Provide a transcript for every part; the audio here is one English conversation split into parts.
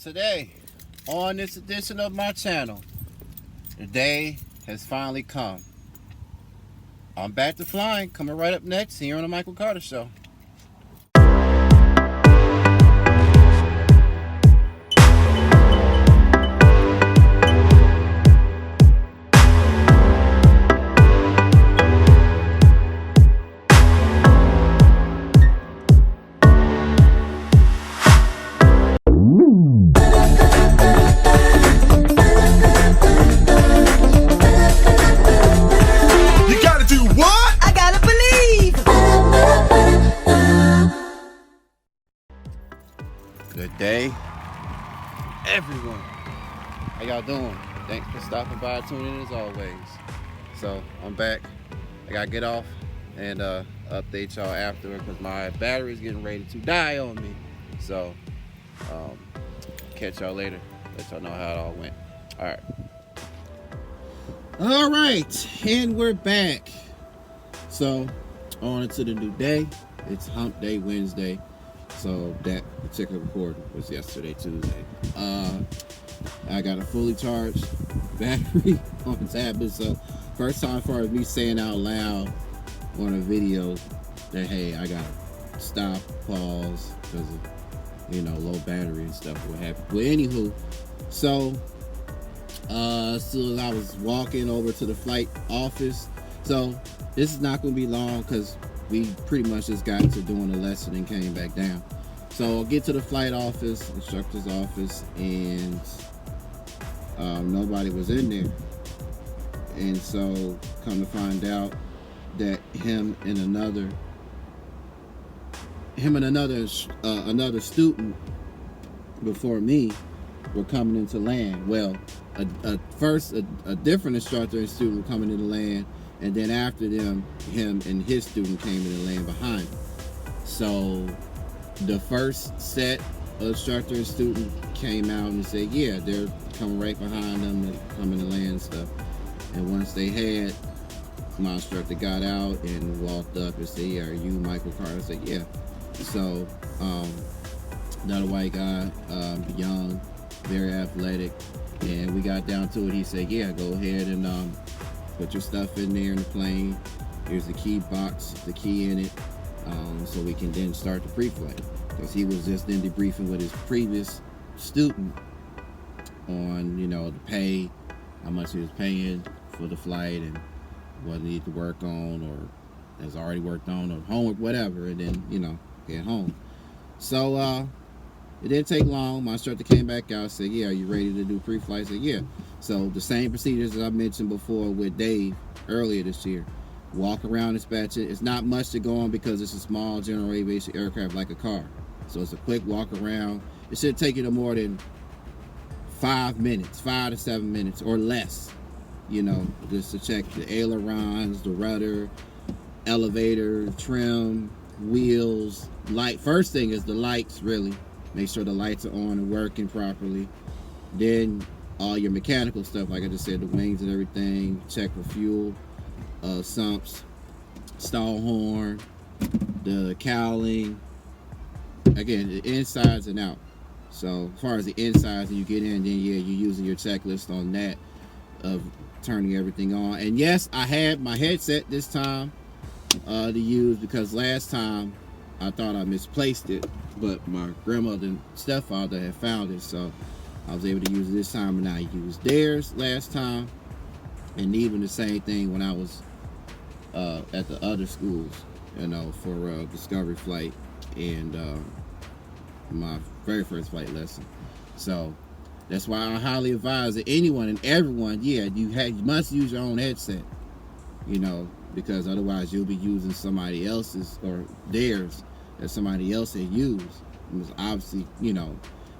Today, on this edition of my channel, the day has finally come. I'm back to flying, coming right up next here on the Michael Carter Show. Good day, everyone. How y'all doing? Thanks for stopping by, tuning in as always. So I'm back. I gotta get off and update y'all afterward because my battery is getting ready to die on me. So catch y'all later. Let y'all know how it all went. All right, and we're back. So on into the new day. It's Hump Day Wednesday. So that particular recording was yesterday, Tuesday. I got a fully charged battery on the tablet. So first time for me saying out loud on a video that, hey, I got to stop, pause, because of, low battery and stuff, what happened. Well, anywho, so as soon as I was walking over to the flight office, so this is not going to be long because we pretty much just got to doing a lesson and came back down. So I'll get to the flight office, instructor's office, and nobody was in there. And so come to find out that him and another student before me were coming into land. Well, first a different instructor and student were coming into land, and then after them, him and his student came into land behind him. So the first set of instructor and student came out and said, yeah, they're coming right behind them and coming to land and stuff. And once they had, my instructor got out and walked up and said, yeah, are you Michael Carter? I said, yeah. So another white guy, young, very athletic, and we got down to it. He said, yeah, go ahead and put your stuff in there in the plane. Here's the key box, the key in it. So we can then start the pre-flight, because he was just then debriefing with his previous student on the pay, how much he was paying for the flight and what he needed to work on or has already worked on or homework, whatever, and then get home. So it didn't take long. My instructor came back out and said, yeah, are you ready to do pre-flight? I said, yeah. So the same procedures that I mentioned before with Dave earlier this year. Walk around, dispatch it. It's not much to go on because it's a small general aviation aircraft like a car. So it's a quick walk around. It should take you no more than 5 minutes, 5 to 7 minutes or less, just to check the ailerons, the rudder, elevator, trim, wheels, light. First thing is the lights, really. Make sure the lights are on and working properly. Then all your mechanical stuff, like I just said, the wings and everything. Check for fuel. Sumps, stall horn, the cowling, again, the insides and out. So as far as the insides, and you get in, then yeah, you're using your checklist on that of turning everything on. And yes, I had my headset this time to use, because last time I thought I misplaced it, but my grandmother and stepfather had found it, so I was able to use it this time, and I used theirs last time. And even the same thing when I was at the other schools, for Discovery Flight and my very first flight lesson. So that's why I highly advise that anyone and everyone, yeah, you must use your own headset, because otherwise you'll be using somebody else's or theirs that somebody else had used. It was obviously,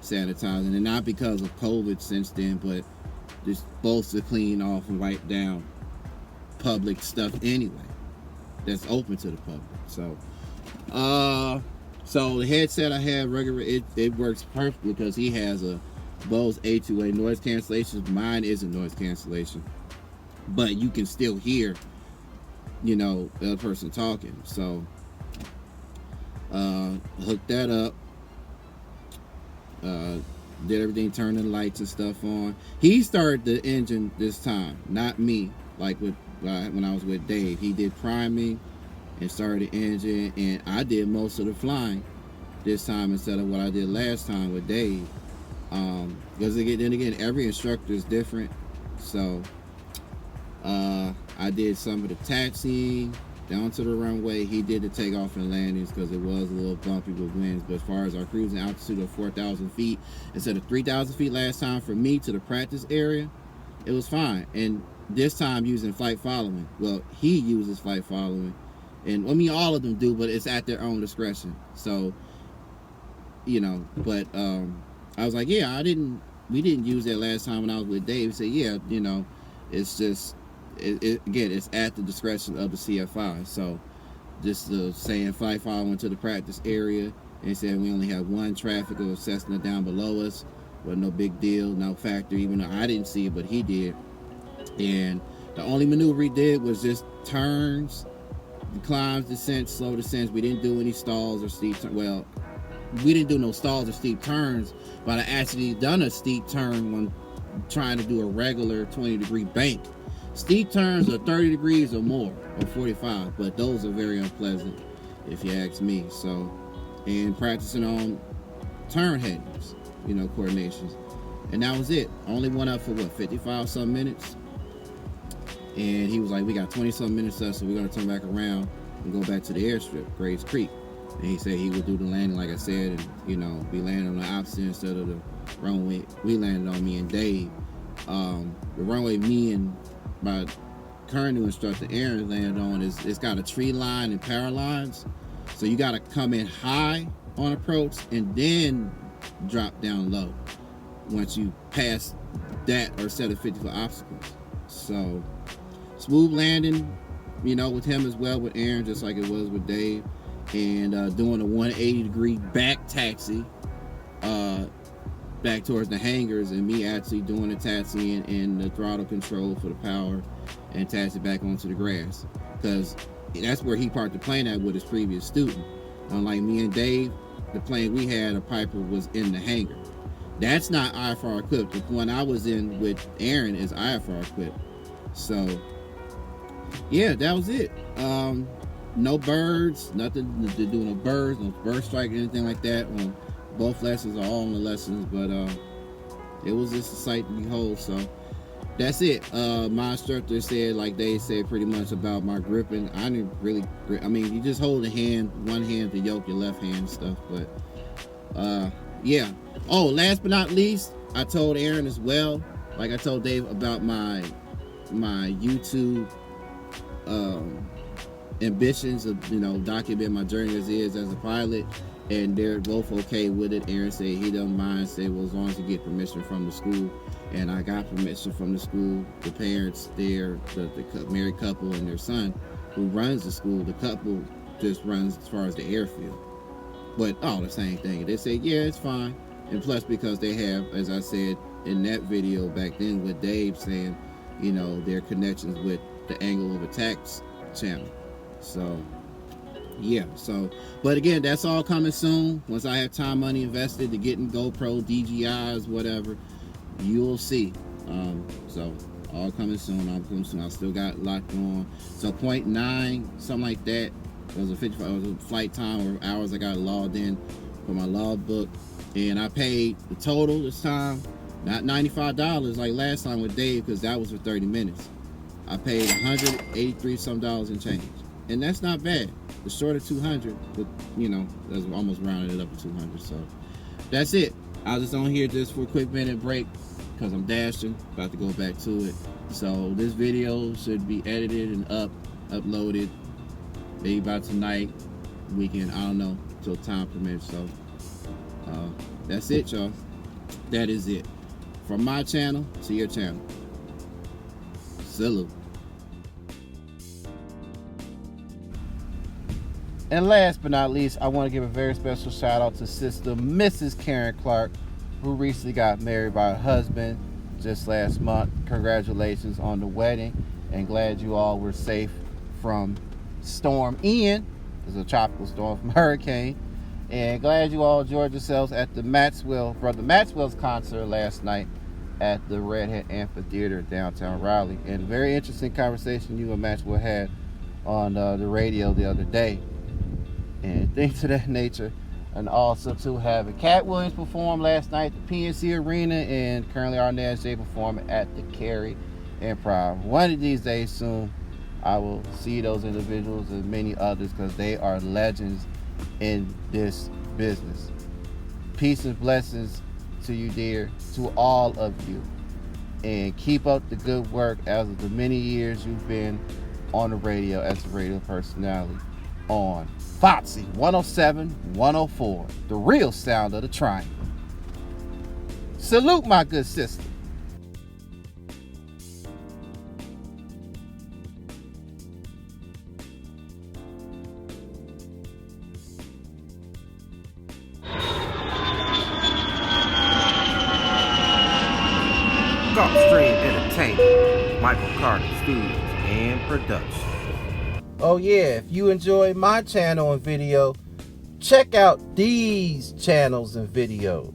sanitizing, and not because of COVID since then, but just both to clean off and wipe down public stuff anyway that's open to the public. So so the headset I have regular, it works perfectly because he has a Bose A2A noise cancellation. Mine isn't noise cancellation, but you can still hear the other person talking. So hook that up, did everything, turned the lights and stuff on. He started the engine this time, not me. Like when I was with Dave, he did priming and started the engine, and I did most of the flying this time instead of what I did last time with Dave. Because then again, every instructor is different. So I did some of the taxiing down to the runway. He did the takeoff and landings because it was a little bumpy with winds. But as far as our cruising altitude of 4,000 feet instead of 3,000 feet last time for me to the practice area, it was fine. And this time using flight following. Well, he uses flight following. And I mean, all of them do, but it's at their own discretion. So, but I was like, yeah, we didn't use that last time when I was with Dave. He said, yeah, it's just, again, it's at the discretion of the CFI. So just saying flight following to the practice area, and said we only have one traffic of Cessna down below us, but no big deal, no factor, even though I didn't see it, but he did. And the only maneuver he did was just turns, climbs, descents, slow descents. We didn't do any stalls or steep well, we didn't do no stalls or steep turns, but I actually done a steep turn when trying to do a regular 20-degree bank. Steep turns are 30 degrees or more, or 45, but those are very unpleasant if you ask me. So, and practicing on turn headings, coordinations. And that was it. Only went up for 55 some minutes. And he was like, we got 20 some minutes left, so we're going to turn back around and go back to the airstrip, Graves Creek. And he said he would do the landing, like I said, and, be landing on the opposite instead of the runway we landed on, me and Dave. The runway me and my current new instructor, Aaron, landed on it's got a tree line and power lines. So you got to come in high on approach and then drop down low once you pass that or set of 50-foot obstacles. So smooth landing, with him as well, with Aaron, just like it was with Dave, and doing a 180-degree back taxi back towards the hangars, and me actually doing the taxiing and the throttle control for the power and taxi back onto the grass, because that's where he parked the plane at with his previous student. Unlike me and Dave, the plane we had, a Piper, was in the hangar. That's not IFR equipped. The one I was in with Aaron is IFR equipped. So yeah, that was it. No birds, nothing to do, no birds, no bird strike, anything like that on both lessons or all on the lessons, but it was just a sight to behold. So that's it. My instructor said, like they said pretty much about my gripping, I didn't really grip. I mean, you just hold the hand, one hand to yoke your left hand and stuff, but yeah. Oh, last but not least, I told Aaron as well, like I told Dave, about my YouTube ambitions of document my journey as a pilot, and they're both okay with it. Aaron said he doesn't mind, said, well, as long as you get permission from the school, and I got permission from the school. The parents there, the married couple and their son who runs the school, the couple just runs as far as the airfield, but all the same thing. They say, yeah, it's fine. And plus, because they have, as I said in that video back then with Dave, saying their connections with the Angle of Attacks channel. So yeah, but again, that's all coming soon. Once I have time, money invested to getting GoPro, DJIs, whatever, you'll see. So all coming soon. I still got a lot going on. So 0.9, something like that. It was a 55. It was a flight time or hours I got logged in for my log book, and I paid the total this time, not $95 like last time with Dave, because that was for 30 minutes. I paid $183 some dollars and change, and that's not bad. It's short of 200, but that's almost rounded it up to 200. So that's it. I was just on here just for a quick minute break because I'm dashing, about to go back to it. So this video should be edited and uploaded maybe by tonight, weekend, I don't know, till time permits. So that's it, y'all. That is it. From my channel to your channel. Salute. And last but not least, I want to give a very special shout out to Sister Mrs. Karen Clark, who recently got married by her husband just last month. Congratulations on the wedding, and glad you all were safe from Storm Ian. It's a tropical storm from hurricane. And glad you all enjoyed yourselves at the Brother Maxwell's concert last night at the Redhead Amphitheater downtown Raleigh. And very interesting conversation you and Maxwell had on the radio the other day. And things of that nature. And also to having Cat Williams perform last night at the PNC Arena, and currently Arnaz J performing at the Cary Improv. One of these days soon, I will see those individuals and many others, because they are legends in this business. Peace and blessings to you, dear, to all of you. And keep up the good work as of the many years you've been on the radio as a radio personality on Foxy 107, 104, the real sound of the triangle. Salute, my good sister. Gulfstream Entertainment, Michael Carter Studios and Production. Oh yeah, if you enjoy my channel and video, check out these channels and videos.